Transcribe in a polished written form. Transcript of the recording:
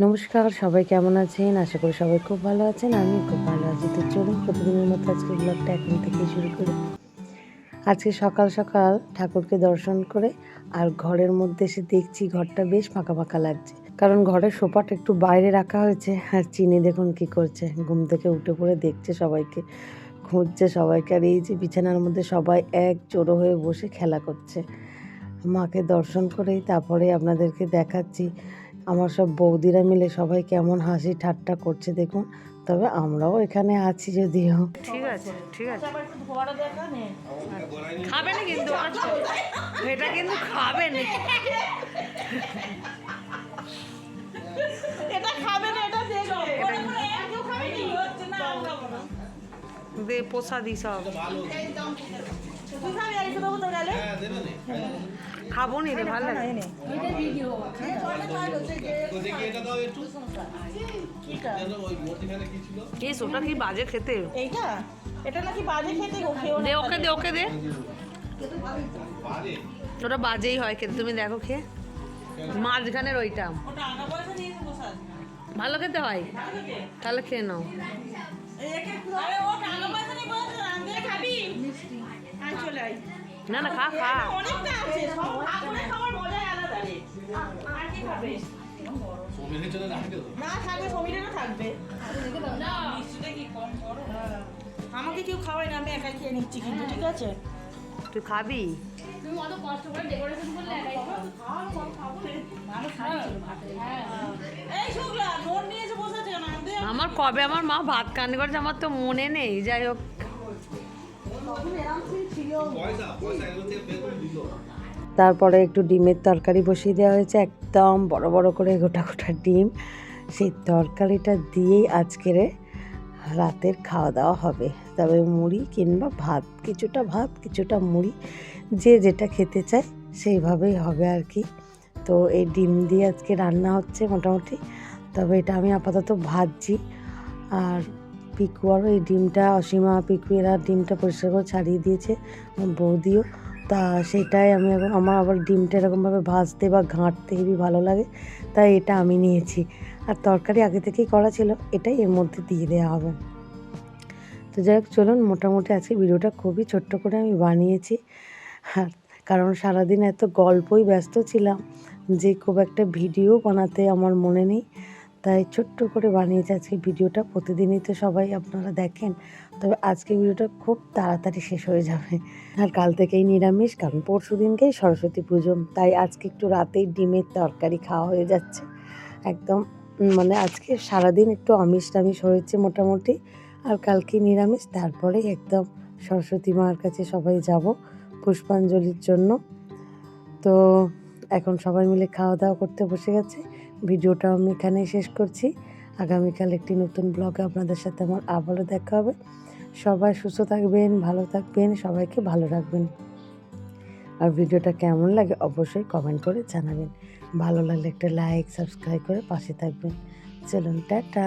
নমস্কার, সবাই কেমন আছেন? আশা করি সবাই খুব ভালো আছেন। আমিও খুব ভালো আছি। তো চলুন প্রতিদিনের মতো আজকে ব্লগটা এখন থেকেই শুরু করি। আজকে সকাল সকাল ঠাকুরকে দর্শন করে আর ঘরের মধ্যে এসে দেখছি ঘরটা বেশ ফাঁকা ফাঁকা লাগছে। কারণ ঘরের সোফাটা একটু বাইরে রাখা হয়েছে। আর চিনি দেখুন কি করছে, ঘুম থেকে উঠে পড়ে দেখছে সবাইকে, খুঁজছে সবাইকে। আর এই যে বিছানার মধ্যে সবাই এক জড়ো হয়ে বসে খেলা করছে। মাকে দর্শন করেই তারপরে আপনাদেরকে দেখাচ্ছি আমার সব বৌদিরা মিলে সবাই কেমন হাসি ঠাট্টা করছে দেখুন। তবে আমরাও এখানে আছি যদিও। ঠিক আছে ঠিক আছে, খাবে না কিন্তু এটা কিন্তু খাবে না, এটা খাবে না, এটা দেখবে কেউ খাবে না, হচ্ছে না আমরা বলো দে প্রসাদি সব তুই খাবি আর একটু দেবো তো গেলে খাবো নি রে, ভালো লাগে এটা ভিডিও কেস ওটা কি বাজে খেতে, এইটা এটা নাকি বাজে খেতে গো, খেও দে না ওকে দে ওকে দে, ওটা বাজেই হয় খেতে। তুমি দেখো খেয়ে মাঝখানের ওইটা ওটা আনা পয়সা দিয়ে বসা ভালো খেতে হয়, তাহলে খেয়ে নাও। আরে ও টাকা পয়সা নিয়ে বসে রাঁধতে খাবি আই চলে আই না না খা খা, অনেকটা আছে, সব ভাগ করে খাওয়ার মজাই আলাদা রে। আর কি খাবে না থাকবে, সমীরেরও থাকবে না, মিষ্টিটা কি কম করো, আমাকে কেউ খাওয়ায় না, আমি একাই খেয়ে নিচ্ছি কিন্তু, ঠিক আছে? তুই খাবি? তুমি অত কষ্ট করে ডেকোরেশন করলে একাই এই শুক্লা নোট নিয়ে এসে বসে আছে কেন? আনতে আমার কবে আমার মা ভাত কান্নি করছে আমার তো মনে নেই। যাই হোক, তারপরে একটু ডিমের তরকারি বসিয়ে দেওয়া হয়েছে, একদম বড় বড় করে গোটা গোটা ডিম। সেই তরকারিটা দিয়েই আজকের রাতের খাওয়া দাওয়া হবে। তবে মুড়ি কিংবা ভাত, কিছুটা ভাত কিছুটা মুড়ি, যে যেটা খেতে চায় সেইভাবেই হবে আর কি। তো এই ডিম দিয়ে আজকে রান্না হচ্ছে মোটামুটি। তবে এটা আমি আপাতত ভাজছি। আর পিকু আরও এই ডিমটা, অসীমা পিকু এরা ডিমটা পরিষ্কার করে ছাড়িয়ে দিয়েছে, আমার বৌদিও। তা সেটাই আমি এখন, আমার আবার ডিমটা এরকমভাবে ভাজতে বা ঘাঁটতে হেবি ভালো লাগে, তাই এটা আমি নিয়েছি। আর তরকারি আগে থেকেই করা ছিল, এটাই এর মধ্যে দিয়ে দেওয়া হবে। তো যাই হোক চলুন, মোটামুটি আজকে ভিডিওটা খুবই ছোট্ট করে আমি বানিয়েছি। আর কারণ সারাদিন এত গল্পই ব্যস্ত ছিলাম যে খুব একটা ভিডিও বানাতে আমার মনে নেই, তাই ছোট্ট করে বানিয়েছি আজকে ভিডিওটা। প্রতিদিনই তো সবাই আপনারা দেখেন, তবে আজকে ভিডিওটা খুব তাড়াতাড়ি শেষ হয়ে যাবে। আর কাল থেকেই নিরামিষ, কারণ পরশু দিনকেই সরস্বতী পুজো, তাই আজকে একটু রাতেই ডিমের তরকারি খাওয়া হয়ে যাচ্ছে একদম। মানে আজকে সারাদিন একটু আমিষ টামিষ হয়েছে মোটামুটি, আর কালকে নিরামিষ। তারপরে একদম সরস্বতী মার কাছে সবাই যাব পুষ্পাঞ্জলির জন্য। তো এখন সবাই মিলে খাওয়া দাওয়া করতে বসে গেছে। ভিডিওটা আমি এখানেই শেষ করছি। আগামীকাল একটি নতুন ব্লগে আপনাদের সাথে আমার আবারও দেখা হবে। সবাই সুস্থ থাকবেন, ভালো থাকবেন, সবাইকে ভালো রাখবেন। আর ভিডিওটা কেমন লাগে অবশ্যই কমেন্ট করে জানাবেন। ভালো লাগলে একটা লাইক সাবস্ক্রাইব করে পাশে থাকবেন। চলুন, টাটা।